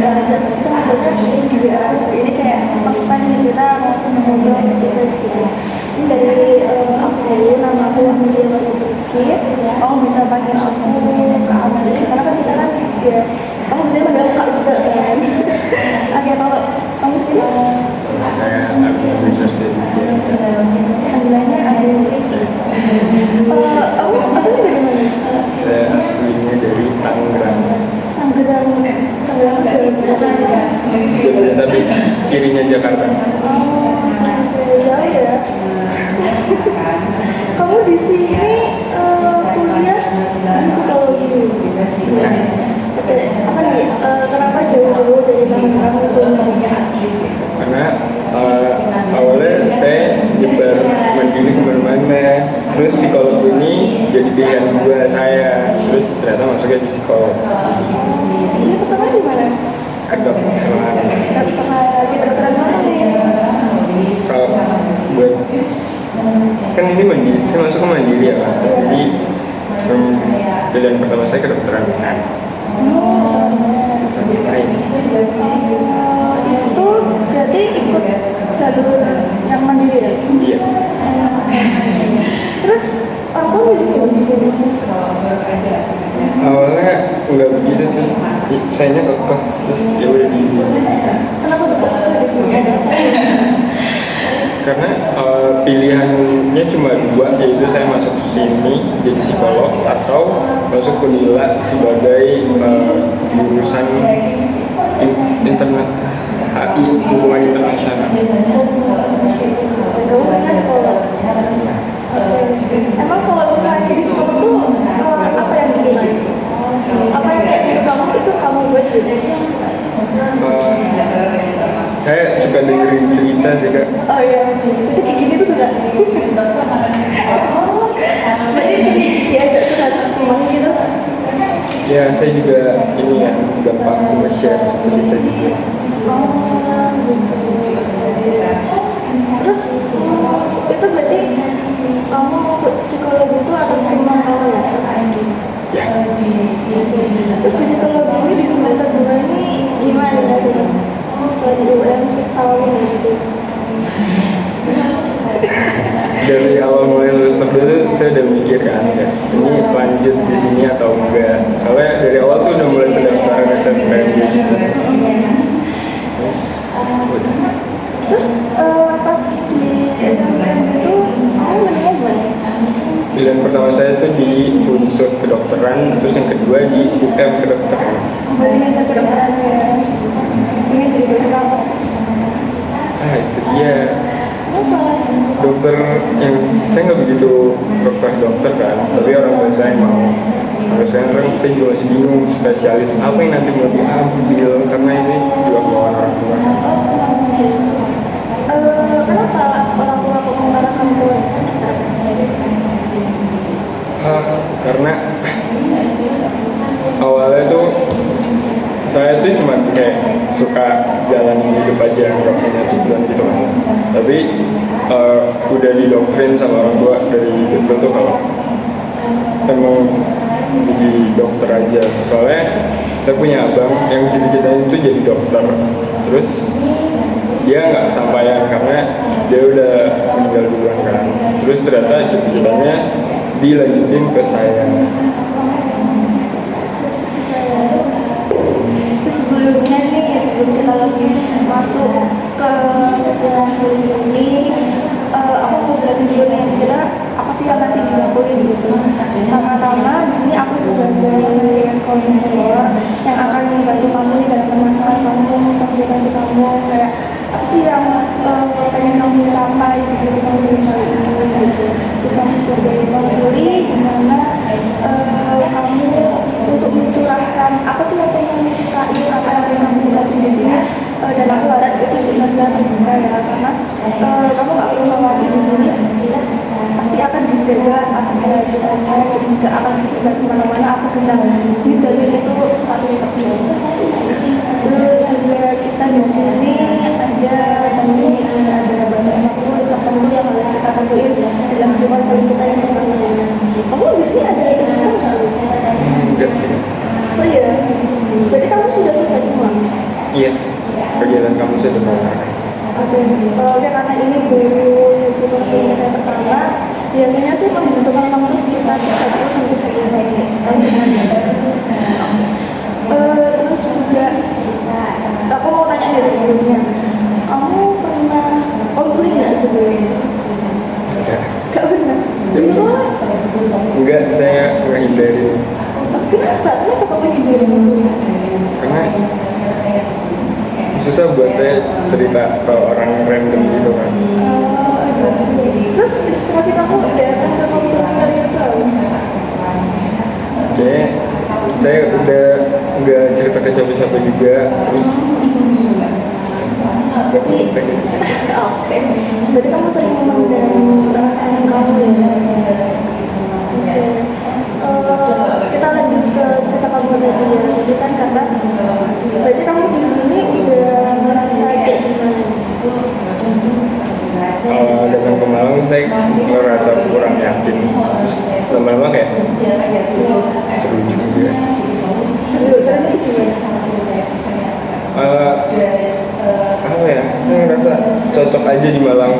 WA aja, kita ngobrolnya di WA aja. Ini kayak first time nih kita ngobrol face to face gitu. Ini dari aku, nama aku Amelia Rizky. Kamu bisa panggil aku Kak Amelia karena kan kita kan ya kamu bisa panggil Kak juga kan. Oke, kalau kamu sendiri? Saya Agung Pasti. Panggilannya Agung. Kamu asalnya dari mana? Saya aslinya dari Tangerang. Tangerang Jawa Barat. Tapi kirinya Jakarta. Jauh ya. Kamu di sini kuliah di psikologi. Oke, apa nih? Kenapa jauh-jauh dari Tangerang kuliah di sini? Karena awalnya saya nyebar mandiri kemana-mana, terus psikolog ini jadi pilihan dua saya, terus ternyata masuknya di psikolog. Ini pertama di mana? Kedokteran. Kedokteran mana nih? Kalau buat kan ini mandiri, saya masuk ke mandiri ya kan, jadi pilihan pertama saya kedokteran. Itu berarti ikut jalur yang mandiri ya? Iya. Terus aku di sini. Awalnya nggak begitu, terus sayanya kekeh, terus ya udah di sini. Kenapa tuh di sini ada? Karena pilihannya cuma dua, yaitu saya masuk sini jadi psikolog atau masuk Unila sebagai jurusan internet HI, hubungan internasional. Kamu punya sekolah? Emang kalau misalnya di sekolah tuh apa yang dicari? Apa yang kayak menurut kamu itu kamu buat gitu? Saya suka dengerin cerita sih kak. Oh iya, itu kayak gini tuh suka. Jadi sering diajak curhat teman gitu. Ya saya juga ini ya gampang nge-share cerita gitu. Oh gitu. Terus itu berarti kamu masuk psikologi itu atas kemauan kamu ya? Ya. Terus di psikologi ini di semester 2 ini gimana rasanya? Setelah di UM setahun gitu. Dari awal mulai lulus terbaru saya udah mikir kan ya, ini lanjut di sini atau enggak. Soalnya dari awal tuh udah mulai pendaftaran SNMPTN gitu. Terus pas di SNM itu kamu menilai gimana? Pilihan pertama saya tuh di unsur kedokteran, terus yang kedua di UM kedokteran. Kembali ngajak kedokteran ya. Ini jadi dokter apa sih? Itu dia. Kenapa? Dokter yang saya nggak begitu dokter kan, tapi orang tua saya mau. Sampai sekarang saya juga masih bingung spesialis apa yang nanti mau diambil, karena ini juga kemauan orang tua. Kenapa orang tua kok mengarahkan ke dokter? Karena awalnya tuh saya tuh cuma kayak suka jalan hidup aja, nggak punya tujuan gitu kan. Tapi udah didoktrin sama orang tua dari kecil tuh kalau emang jadi dokter aja. Soalnya saya punya abang yang cita-citanya itu jadi dokter, terus dia nggak kesampaian karena dia udah meninggal duluan kan. Terus ternyata cita-citanya dilanjutin ke saya. Sebelumnya nih, sebelum kita lagi masuk ke sesi langsung ini, aku mau jelasin dulu nih kira apa sih yang nanti dilakuin gitu. Pertama-tama di sini aku sebagai konselor yang akan membantu kamu nih dalam permasalahan kamu, fasilitasi kamu, kayak apa sih yang pengen kamu capai di sesi konseling kali ini gitu. Terus kamu sebagai konseling gimana kamu untuk mencurahkan apa sih yang pengen kamu ceritain, apa yang pengen kamu jelasin di sini, dan aku harap itu bisa secara terbuka ya, karena kamu nggak perlu khawatir di sini pasti akan dijaga asas kerahasiaannya, jadi nggak akan tersebar kemana-mana. Aku bisa menjamin itu 100%. Terus juga kita di sini ada batas waktu tertentu yang harus kita tentuin dalam konseling kita yang pertama. Kamu di sini ada kan? Enggak sih. Oh iya, berarti kamu sudah selesai semua? biasanya sih membutuhkan waktu sekitar 30 sampai 35 menit. Kamu gimana? Terus juga aku mau tanya nih sebelumnya, kamu pernah konseling nggak sebelumnya? Gak pernah. Di sekolah? Enggak, saya menghindari. Kenapa? Kenapa kamu hindari konseling? Karena susah buat saya cerita ke orang random gitu kan. Terus inspirasi kamu datang ke konseling kali itu apa? Kayaknya saya udah nggak cerita ke siapa-siapa juga, terus Berarti, oke. Berarti kamu sering memendam perasaan kamu ya? Oke. Kita lanjut ke cerita kamu tadi ya. Jadi kan karena berarti kamu di sini udah merasa kayak gimana? datang ke Malang saya ngerasa kurang yakin, terus lama-lama kayak seru juga. Seru itu gimana? Apa ya, saya ngerasa cocok aja di Malang,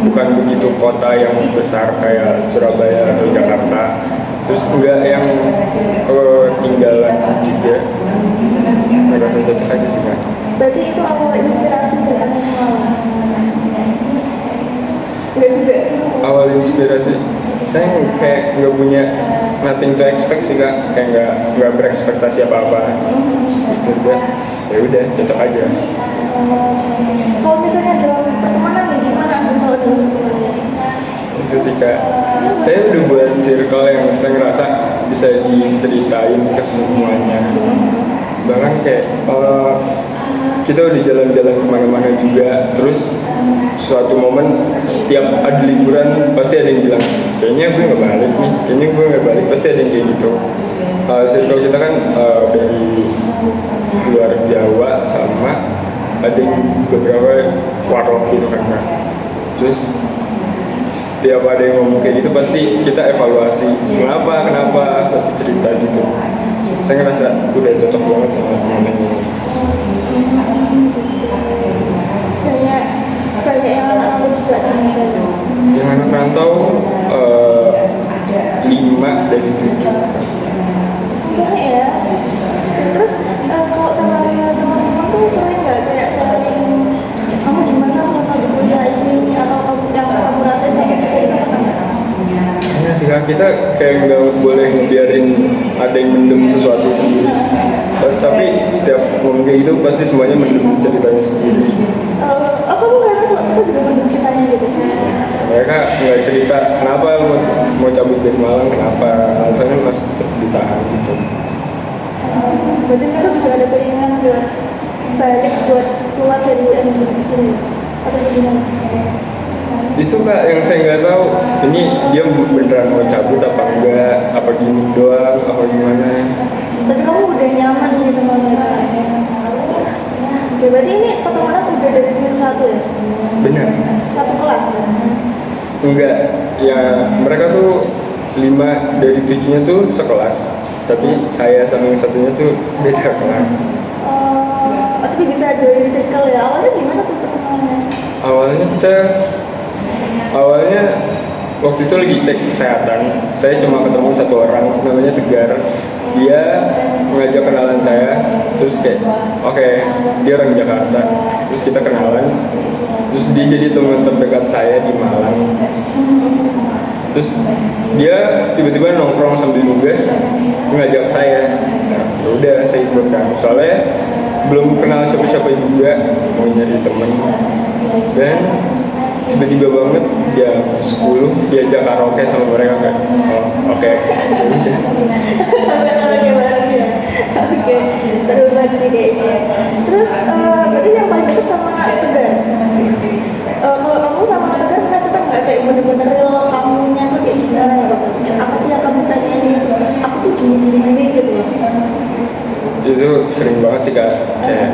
bukan begitu kota yang besar kayak Surabaya atau Jakarta, terus enggak yang ketinggalan juga, ngerasa cocok aja sih kan. Berarti itu awal inspirasi datang ke Malang? Enggak juga? Awal inspirasi, saya kayak nggak punya nothing to expect sih kak, kayak nggak berekspektasi apa-apa, terus juga ya udah cocok aja. Kalau misalnya dalam pertemanan nih gimana kalau dalam pertemanan? Itu sih kak, saya udah buat circle yang saya ngerasa bisa diceritain ke semuanya, bahkan kayak kita udah jalan-jalan kemana-mana juga, terus suatu momen setiap ada liburan pasti ada yang bilang kayaknya gue nggak balik nih, kayaknya gue nggak balik, pasti ada yang kayak gitu. Circle kita kan dari luar Jawa sama ada yang beberapa warok gitu kan kak. Terus setiap ada yang ngomong kayak gitu pasti kita evaluasi kenapa pasti cerita gitu. Saya ngerasa udah cocok banget sama temen ini. Kayak yang anak-anak juga ternyata. Yang anak rantau 5 dari 7. Sebenarnya ya. Terus kalau sama teman-teman tuh sering nggak kayak sharing kamu gimana selama di kuliah ini atau kamu yang kamu rasain kamu suka itu apa? Karena sih kak, kita kayak nggak boleh ngebiarin ada yang mendem sesuatu sendiri. Tapi setiap ngomong kayak gitu pasti semuanya mendem ceritanya sendiri. Kamu ngerasa aku juga mendem ceritanya gitu? Mereka nggak cerita kenapa mau cabut dari Malang, kenapa, alasannya masih tetap ditahan gitu. Berarti mereka juga ada keinginan buat balik buat keluar dari UN di sini atau gimana? Itu kak yang saya nggak tahu, ini dia beneran mau cabut apa enggak, apa gini doang, apa gimana. Tapi kamu udah nyaman nih sama mereka? Oke, berarti ini pertemanan udah dari semester 1 ya? Benar. Satu kelas? Enggak, ya mereka tuh 5 dari 7-nya tuh sekelas, tapi saya sama yang satunya tuh beda kelas. Tapi bisa join circle ya? Awalnya gimana tuh pertemanannya? Awalnya waktu itu lagi cek kesehatan, saya cuma ketemu satu orang namanya Tegar. Dia ngajak kenalan saya, terus kayak oke, dia orang Jakarta, terus kita kenalan, terus dia jadi teman terdekat saya di Malang. Terus dia tiba-tiba nongkrong sambil nugas, ngajak saya. Nah, udah saya ikut kan, soalnya belum kenal siapa-siapa juga, mau nyari temen. Dan tiba-tiba banget jam 10 diajak karaoke sama mereka kan. Oke. Sampai karaoke bareng ya? Oke, seru banget sih kayaknya. Terus berarti yang paling dekat sama Tegar? Kalau kamu sama Tegar pernah cerita nggak kayak bener-bener real kamunya tuh kayak gimana ya? Apa sih yang kamu pengen? Aku tuh gini gitu loh. Itu sering banget sih kak, kayak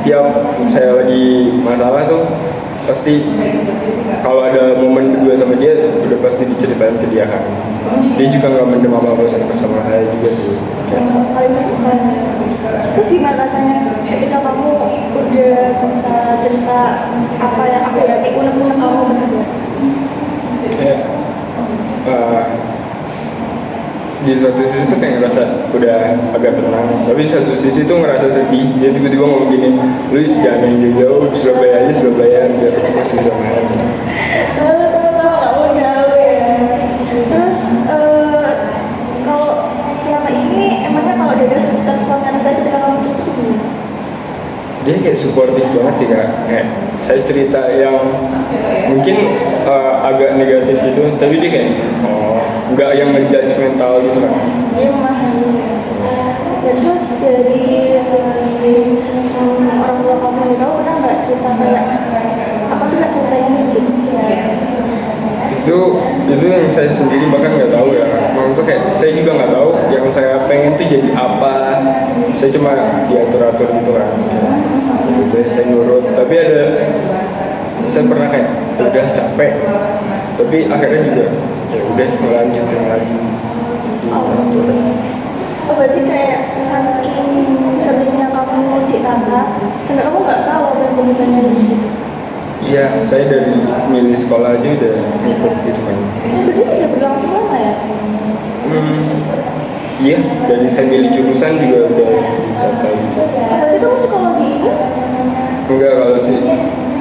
tiap saya lagi masalah tuh pasti kalau ada momen berdua sama dia udah pasti diceritain ke dia kan. Dia juga nggak mendem apa-apa sama saya juga sih. Saling terbuka. Terus gimana rasanya ketika kamu udah bisa cerita apa yang aku ya kayak unek-unek kamu ke dia? uh, di satu sisi tuh kayak ngerasa udah agak tenang, tapi di satu sisi tuh ngerasa sedih. Dia tiba-tiba ngomong gini, lu jangan main jauh-jauh, di Surabaya aja, Surabaya biar masih bisa main. Sama-sama nggak mau jauh ya. Terus kalau selama ini emangnya kalau dia respon anak tadi ketika kamu cerita itu gimana? Dia kayak suportif banget sih kak, kayak saya cerita yang mungkin agak negatif gitu, tapi dia kayak nggak yang ngejudgmental gitu kan. Dia memahami ya. Ya terus dari segi orang tua kamu nih, kamu pernah nggak cerita kayak apa sih yang kamu pengen gitu? Itu yang saya sendiri bahkan nggak tahu ya, maksudnya kayak saya juga nggak tahu yang saya pengen tuh jadi apa. Saya cuma diatur-atur gitu kan, jadi saya nurut. Tapi saya pernah kayak udah capek, tapi akhirnya juga ya udah ngelanjutin lagi diatur. Oh berarti kayak saking seringnya kamu ditambah sampai kamu nggak tahu apa yang kamu pengen gitu. Iya, saya dari milih sekolah aja udah ngikut gitu kan. Berarti itu udah berlangsung lama ya? Iya, dari saya milih jurusan juga udah ditata gitu. Berarti kamu psikologi ini? Enggak, kalau sih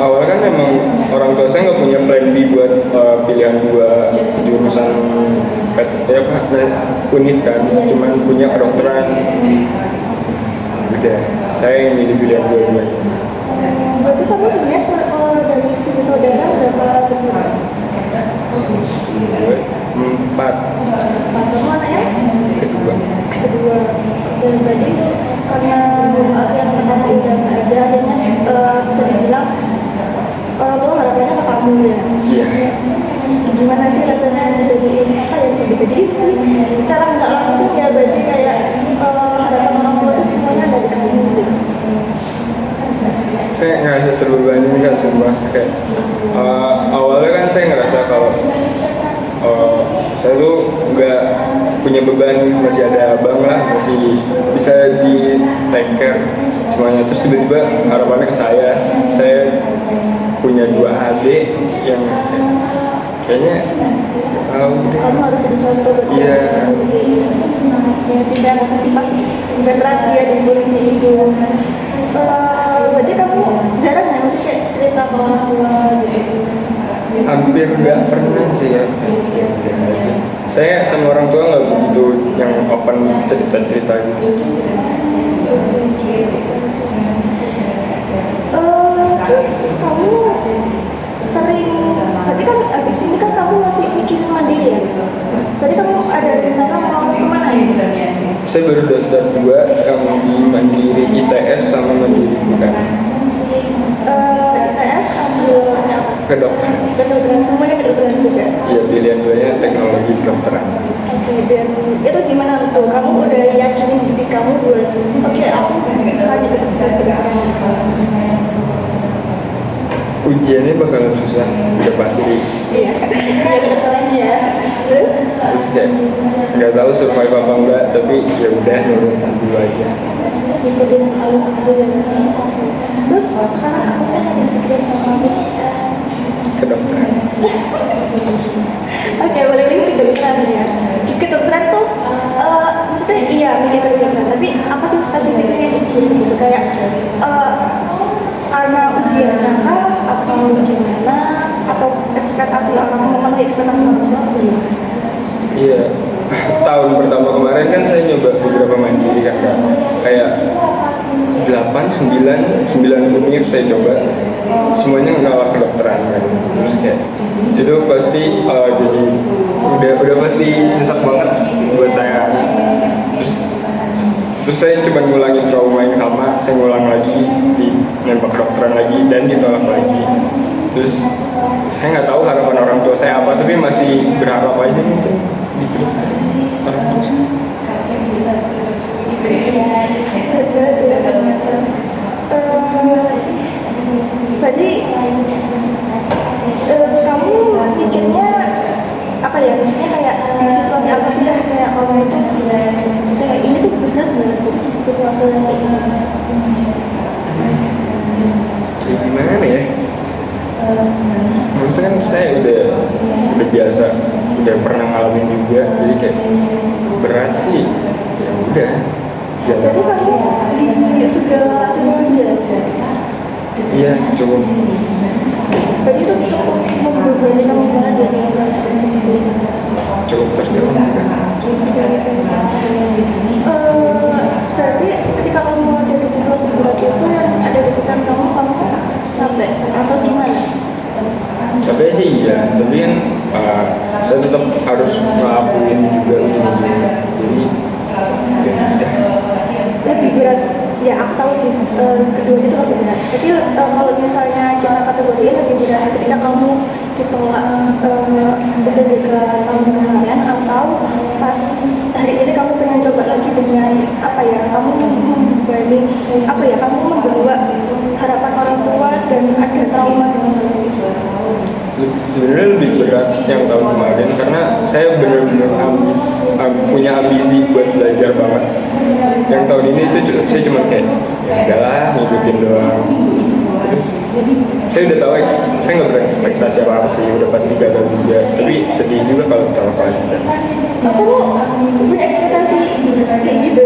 awalnya kan memang orang tua saya nggak punya plan B buat pilihan dua jurusan univ kan, cuman punya kedokteran. Udah, saya yang milih pilihan dua-duanya. Berarti kamu sebenarnya dari segi saudara berapa bersaudara? 4. Kamu anaknya? Kedua. Dan berarti karena maaf yang pertama udah nggak ada, akhirnya bisa dibilang orang tua harapannya ke kamu ya. Iya. Gimana sih rasanya dijadiin apa ya? Bukan dijadiin sih, secara nggak langsung ya berarti kayak harapan orang tua itu semuanya dari kamu gitu. Saya ngerasa terbebani kan semua kayak awalnya kan saya ngerasa kalau saya tuh nggak punya beban, masih ada abang lah, masih bisa di take care semuanya. Terus tiba-tiba harapannya ke saya punya 2 adik yang kayaknya Kamu harus jadi contoh berarti. Iya. Ya sih, saya makasih pasti berat sih ya di posisi itu. Berarti kamu jarang ya maksudnya kayak cerita ke orang tua gitu? hampir nggak pernah sih ya. Saya sama orang tua nggak begitu yang open cerita-cerita gitu. Terus kamu sering, berarti kan abis ini kan kamu masih mikirin mandiri ya? Berarti kamu ada rencana mau kemana ya? Saya baru daftar 2 yang di Mandiri ITS sama Mandiri bukan. ITS ambilnya apa? Kedokteran. Kedokteran, semuanya kedokteran juga? Iya, pilihan 2-nya teknologi kedokteran. Oke, dan itu gimana tuh? Kamu udah yakinin diri kamu buat oke, aku bisa gitu kedokteran. Ujiannya bakalan susah, udah pasti. Iya, iya kedokterannya ya. Terus Kayak nggak tahu survive apa enggak, tapi ya udah nurut dulu aja. ikutin alur aku ya. Terus sekarang apa sih yang dipikirin sama kamu? Kedokteran. Oke, balik lagi ke kedokteran ya. Di kedokteran tuh, maksudnya iya milih kedokteran, tapi apa sih spesifiknya yang dipikirin gitu? Kayak karena ujiannya kah, atau gimana? Atau ekspektasi orang, memenuhi ekspektasi orang tua atau gimana? Iya, tahun pertama kemarin kan saya nyoba beberapa mandiri kan, Kak. Kayak 9 univ saya coba, semuanya nolak kedokteran kan. Terus kayak itu pasti jadi udah pasti nyesek banget buat saya. Terus saya cuma ngulangin trauma yang sama, saya ngulang lagi di nembak kedokteran lagi dan ditolak lagi. Terus saya nggak tahu harapan orang tua saya apa, tapi masih berharap aja mungkin di kedokteran orang tua saya. Berarti kamu mikirnya apa ya, maksudnya kayak di situasi apa sih yang kayak kamu itu kayak ini tuh berat banget jadi di situasi yang kayak ini. Kayak gimana ya? Maksudnya kan saya udah biasa, udah pernah ngalamin juga, jadi kayak berat sih. Ya udah, jalan. Berarti kamu di segala situasi ya? Iya, cukup. Berarti itu cukup membebani kamu banget ya dengan perasaan sedih. Cukup tertekan sih kan. Berarti ketika kamu ada di situasi berat itu yang ada di pikiran kamu capek atau gimana? Tapi sih iya, tapi kan saya tetap harus ngelakuin juga ujung-ujungnya. Jadi ya udah. Lebih berat, ya aku tahu sih keduanya itu masih berat. Tapi kalau misalnya kita kategoriin lebih berat ketika kamu ditolak udah ke tahun kemarin atau pas hari ini kamu pengen coba lagi dengan apa ya, kamu membebani apa ya, kamu membawa harapan orang tua dan ada trauma di masa lalu. Sebenarnya lebih berat yang tahun kemarin karena saya benar-benar punya ambisi buat belajar banget. Yang tahun ini itu saya cuma kayak ya udahlah ngikutin doang. Terus saya udah tahu, saya nggak berekspektasi apa sih, udah pasti gagal juga. Tapi sedih juga kalau terlalu panjang. Aku punya ekspektasi kayak gitu.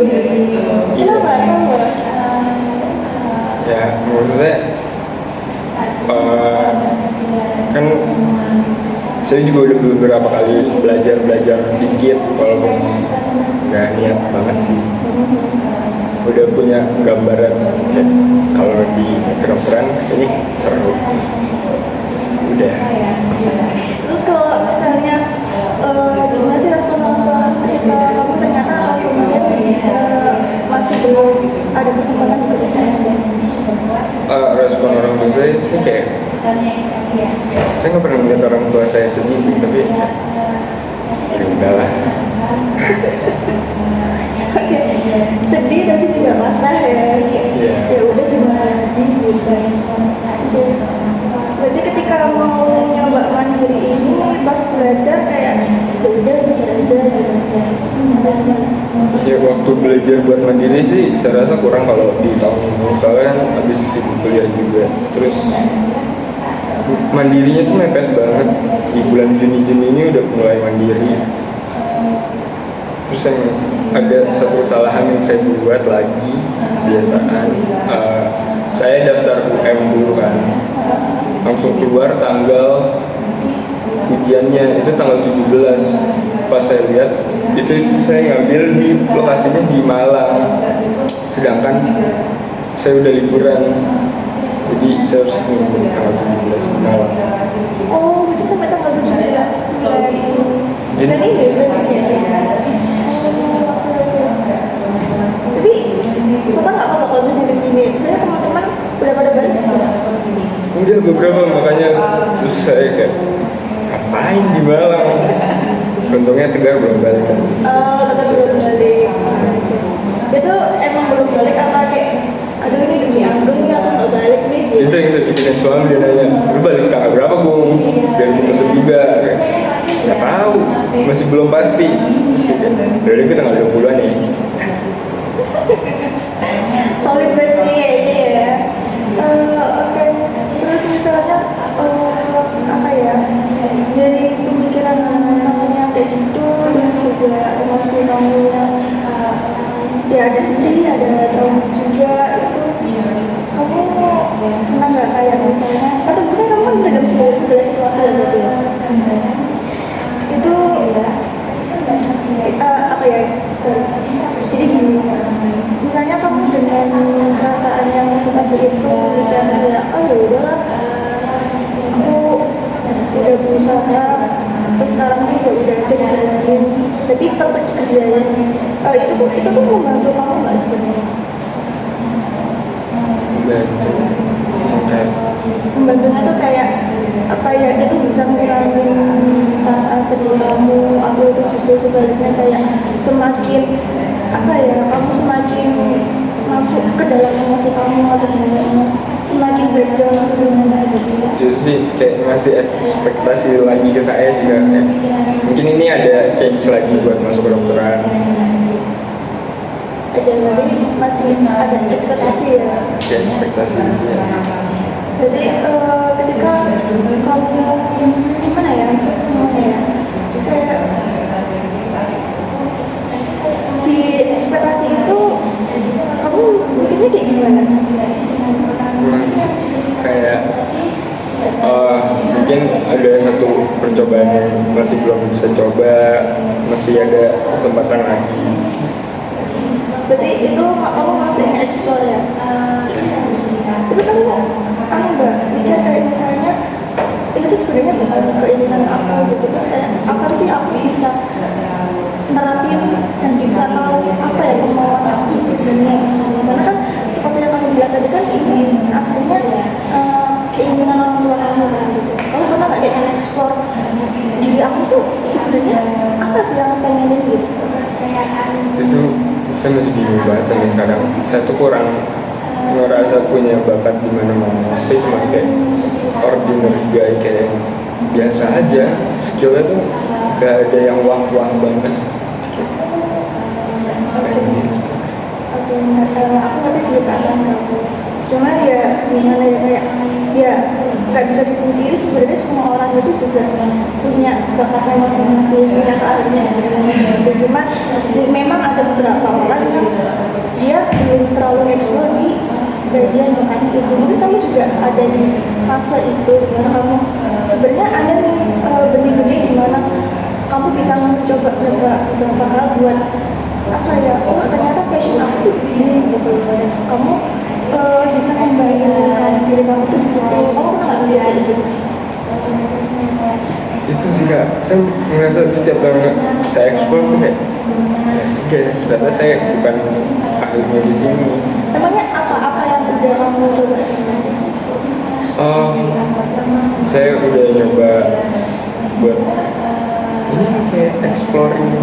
Kenapa? Kenapa? Ya menurut saya kan saya juga udah beberapa kali belajar dikit walaupun nggak niat banget sih. Udah punya gambaran kayak kalau di kedokteran ini seru. Udah. Terus kalau misalnya gimana sih respon orang tua ketika kamu ternyata kemudian masih belum ada kesempatan di kedokteran? Respon orang tua saya sih kayak saya nggak pernah melihat orang tua saya sedih sih, tapi ya udahlah. Oke, sedih tapi juga pasrah ya. Ya udah gimana lagi gitu. Berarti ketika mau nyoba mandiri ini pas belajar kayak ya udah belajar aja gitu. Ya waktu belajar buat mandiri sih saya rasa kurang kalau di tahun ini, soalnya kan habis sibuk kuliah juga. Terus mandirinya tuh mepet banget, di bulan Juni ini udah mulai mandiri. Terus yang ada satu kesalahan yang saya buat lagi kebiasaan, saya daftar UM dulu kan, langsung keluar tanggal ujiannya itu tanggal 17. Pas saya lihat itu saya ngambil di lokasinya di Malang, sedangkan saya udah liburan, jadi saya harus nunggu tanggal 17 di Malang. Oh, berarti sampai tanggal 17 bulan ini berarti ya? Tapi Sultan nggak apa-apa kalau misalnya di sini. Saya teman-teman udah pada balik. Udah beberapa, makanya terus saya kayak ngapain di Malang. Untungnya Tegar belum balik kan. Tetap belum balik. Itu emang belum balik apa kayak aduh ini demi Anggung nih aku nggak balik nih gitu. Itu yang saya pikirin, soalnya dia nanya lu balik tanggal berapa Gung, biar gue pesen juga. Nggak tahu, masih belum pasti. Terus ya dari itu tanggal 20-an ya. Solid banget sih kayaknya ya. Oke. Terus misalnya apa ya, dari pemikiran kamu yang kayak gitu, terus juga emosi kamu yang ya ada sedih, ada trauma juga, itu kamu pernah nggak kayak misalnya, atau mungkin kamu udah dalam segala situasi gitu ya, itu apa ya, sorry, jadi gini, misalnya kamu dengan perasaan yang seperti itu dan kayak oh ya udahlah aku udah berusaha terus sekarang juga udah aja dijalanin tapi tetap dikerjain, itu tuh membantu kamu nggak sebenarnya? Membantunya tuh kayak apa ya, itu bisa ngurangin perasaan sedih kamu atau itu justru sebaliknya kayak semakin apa ya, kamu semakin masuk ke dalam emosi kamu atau gimana, semakin breakdown atau gimana gitu. Jadi sih kayak ngasih ekspektasi lagi ke saya sih kan, mungkin ini ada change lagi buat masuk kedokteran. Ada lagi masih ada ekspektasi ya. Kayak ekspektasi ya. Jadi ketika kamu gimana ya, kayak di ekspektasi itu kamu mikirnya kayak gimana? Kayak mungkin ada satu percobaan yang masih belum bisa coba, masih ada kesempatan lagi. Berarti itu kamu masih explore ya? Tapi kamu enggak mikir kayak misalnya ini tuh sebenarnya bukan keinginan aku gitu, terus kayak apa sih aku bisa nerapin dan bisa tahu apa ya kemauan aku sebenarnya di sini, karena kan seperti yang kamu bilang tadi kan ini aslinya keinginan orang tua kamu kan gitu. Kamu pernah nggak kayak explore diri aku tuh sebenarnya apa sih yang aku pengenin gitu? Itu saya masih bingung banget sampai sekarang. Saya tuh kurang ngerasa punya bakat di mana-mana. Saya cuma kayak ordinary guy, kayak biasa aja. Skillnya tuh gak ada yang wah-wah banget. Oke, aku ngerti sih perasaan kamu. Cuman ya gimana ya, kayak ya nggak bisa dipungkiri sebenarnya semua orang itu juga punya bakatnya masing-masing, punya keahliannya masing-masing. Cuman memang ada beberapa orang yang dia belum terlalu eksplor di bagian bakatnya itu. Mungkin kamu juga ada di fase itu, dimana kamu sebenarnya ada nih benih-benih dimana kamu bisa mencoba beberapa hal buat apa ya, oh ternyata passion aku tuh di sini gitu. Kamu bisa membayangkan diri kamu tuh di situ. Kamu pernah nggak lihat kayak gitu? Itu sih Kak, saya merasa setiap kali saya eksplor tuh kayak ternyata saya bukan ahlinya di sini. Emangnya apa yang udah kamu coba sebenarnya? Saya udah nyoba buat ini kayak exploring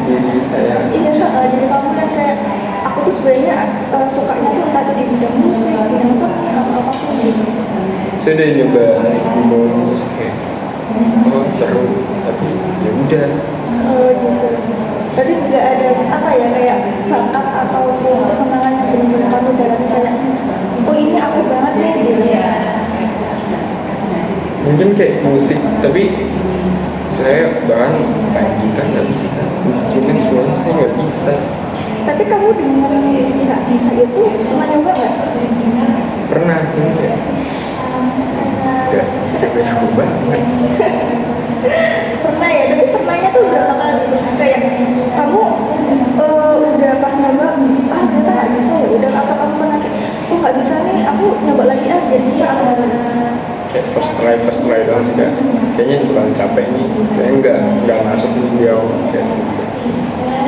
diri saya. Iya, diri kamu yang kayak aku tuh sebenarnya sukanya tuh entah itu di bidang musik, bidang seni atau apapun gitu. Saya udah nyoba gunung terus kayak oh seru, tapi ya udah. Gitu. Berarti nggak ada apa ya kayak bakat atau kesenangan yang benar-benar kamu jalani kayak oh ini aku banget nih gitu. Mungkin kayak musik, tapi saya bahkan main gitar nggak bisa, instrumen semuanya saya nggak bisa. Tapi kamu dengan nggak bisa itu pernah nyoba nggak? Pernah, ini kayak nggak jago-jago banget. Pernah ya, tapi pernahnya tuh berapa kali? Kayak kamu udah pas nyoba, ternyata nggak bisa ya. Udah apa kamu pernah kayak, oh nggak bisa nih, aku nyoba lagi aja bisa apa? Kayak first try doang sih Kak. Kayaknya bukan capek nih, kayaknya nggak masuk nih dia kayak.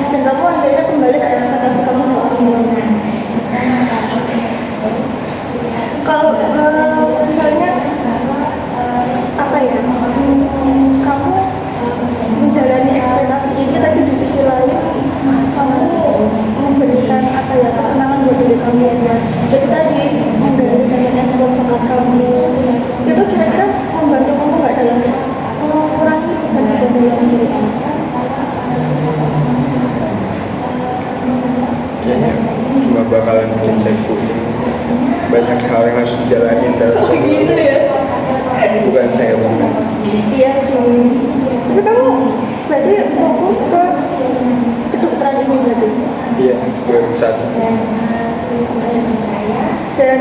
Dan kamu akhirnya kembali ke ekspektasi kamu kalau misalnya apa ya, kamu menjalani ekspektasi ini tapi di sisi lain kamu memberikan apa ya kesenangan buat diri kamu buat itu tadi menggali dan mengeksplor bakat kamu, itu kira-kira membantu kamu nggak dalam mengurangi beban-beban dalam diri kamu? Kayaknya cuma bakalan bikin saya pusing, banyak hal yang harus dijalanin dalam Gitu ya? bukan saya banget. Iya sih. Tapi kamu berarti fokus ke kedokteran ini berarti? Iya, baru satu. Dan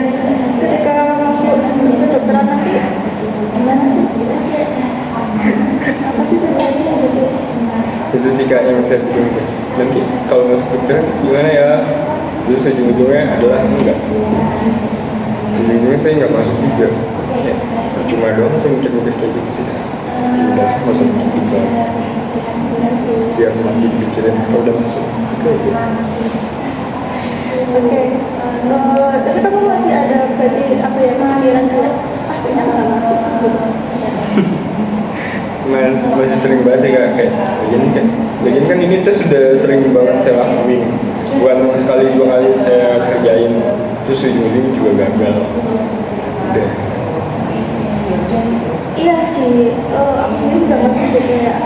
ketika masuk ke kedokteran nanti gimana sih? Kayak apa sih sebenarnya gitu? Itu sih Kak yang saya bikin tuh. Nanti kalau masuk kedokteran gimana ya? Terus ujung-ujungnya adalah enggak. Ujung-ujungnya saya nggak masuk juga. Kayak percuma doang saya mikir-mikir kayak gitu sih. Udah, nggak usah mikir gitu. Biar makin pikirin kalau udah masuk. Itu aja. Oke. Tapi kamu masih ada berarti apa ya pemikiran kayak kayaknya nggak masuk sih gitu. Masih sering bahas ya Kak, kayak lagian kan ini tes sudah sering banget saya lakuin, bukan sekali dua kali saya kerjain, terus ujung-ujung juga gagal. Udah. Iya sih, aku sendiri juga ngerti sih kayak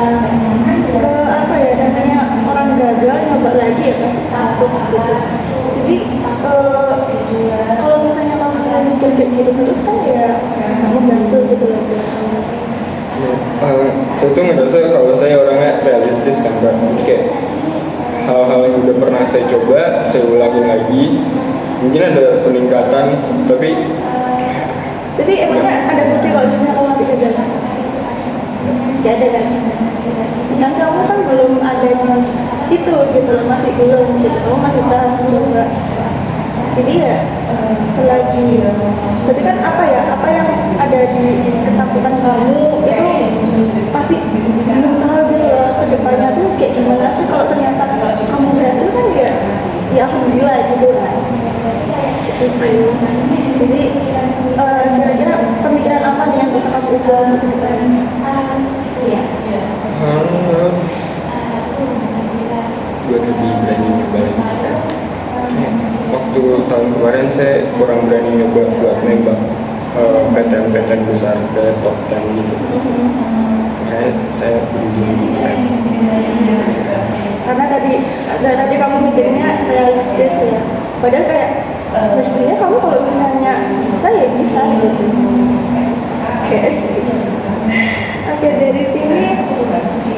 apa ya namanya orang gagal nyoba lagi ya pasti takut gitu. Jadi kalau misalnya kamu mikir kayak gitu terus kan ya nggak membantu gitu loh. Saya tuh ngerasa kalau saya orangnya realistis kan Kak. Jadi kayak hal-hal yang udah pernah saya coba, saya ulangin lagi. Mungkin ada peningkatan, tapi Jadi emangnya ada bukti kalau misalnya kamu mati kerja? Ya ada kan? Dan kamu kan belum ada di situ gitu loh, masih belum gitu. Kamu masih tahap coba. Jadi ya selagi berarti kan apa yang ada di ketakutan kamu itu pasti belum tahu gitu loh kedepannya tuh kayak gimana sih. Kalau ternyata kamu berhasil kan ya alhamdulillah gitu kan. Itu sih. Jadi kira-kira pemikiran apa nih yang bisa kamu ubah untuk kedepannya? buat lebih berani nyoba lagi sih Kak. Kayak waktu tahun kemarin saya kurang berani nyoba buat nembak PTN-PTN besar ke top 10 gitu. Makanya saya berujung di UN. Karena tadi kamu mikirnya realistis ya. Padahal kayak sebenarnya kamu kalau misalnya bisa ya bisa gitu. Oke. Oke, dari sini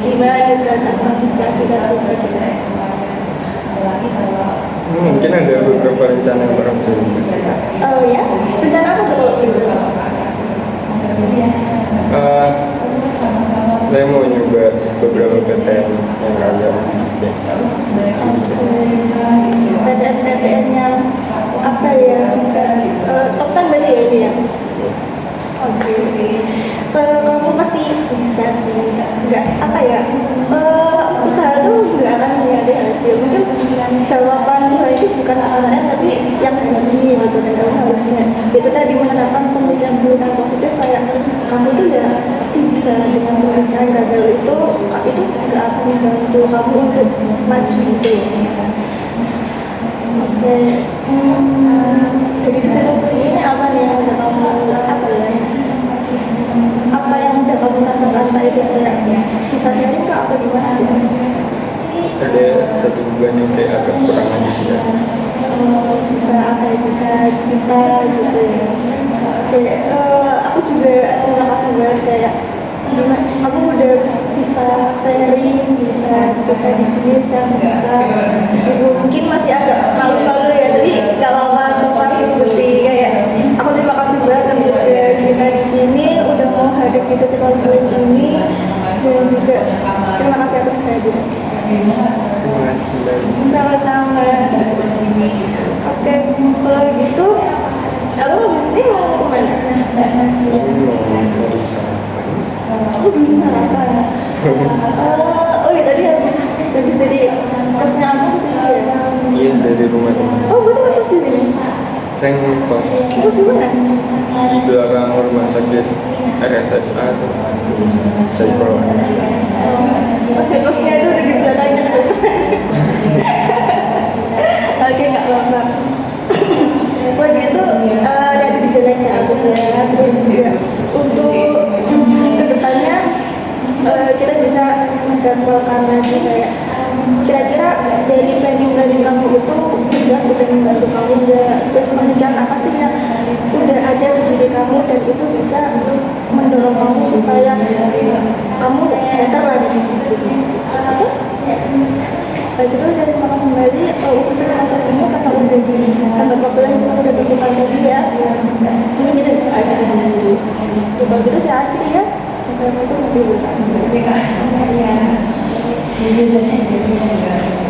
gimana nih perasaan kamu setelah coba-coba gitu? Mungkin ada beberapa rencana yang baru saya buat. Oh ya? Rencana apa tuh kalau gitu? Saya mau nyoba beberapa PTN yang ragam gitu. PTN yang apa ya bisa top 10 berarti ya ini ya? Oke. Kamu pasti bisa sih, nggak apa ya, usaha tuh nggak akan ada hasil. Mungkin jawaban Tuhan itu bukan kemarin tapi yang hari ini gitu. Dan kamu harusnya itu tadi menerapkan pemikiran positif kayak kamu tuh ya pasti bisa. Dengan pemikiran gagal itu nggak akan membantu kamu untuk maju gitu. Oke. Dari sisi kamu sendiri ini apa nih yang udah kamu apa yang udah kamu rasakan tadi itu kayak bisa sharing kak atau gimana gitu? Ada satu bulan yang kayak agak kurang aja sih Kak. Bisa cerita gitu ya. Kayak aku juga terima kasih banget kayak kamu udah bisa sharing, bisa cerita di sini secara terbuka. Meskipun mungkin masih agak malu-malu ya, tapi nggak apa-apa. So far sih kayak aku terima kasih banget kamu udah cerita di sini, udah mau hadir di sesi konseling ini, dan juga terima kasih atas kehadiran. Terima kasih kembali. Sama-sama. Oke, kalau gitu, aku habis ini mau kemana? Ini mau dari sarapan. Aku belum sarapan. Oh iya tadi habis dari kosnya aku kesini ya? Iya dari rumah teman. Oh betul kan kos di sini? Saya ngekos Kos di mana? di belakang rumah sakit RSSA atau Saiful Anwar. Oke, kosnya itu udah di belakangnya kan? Oke, nggak apa-apa. Wah gitu, dari di jalannya aku ya. Terus juga untuk kedepannya kita bisa menjadwalkan lagi kayak kira-kira dari planning kamu itu udah membantu kamu nggak? Terus pemikiran apa sih yang udah ada di diri kamu dan itu bisa mendorong kamu supaya kamu better lagi di situ. Oke? Baik itu saya terima kasih kembali untuk saya ini karena udah di tanggal waktu yang kita udah tentukan tadi ya. Mungkin kita bisa akhiri dulu. Kalau gitu saya akhiri ya. Assalamualaikum warahmatullahi wabarakatuh.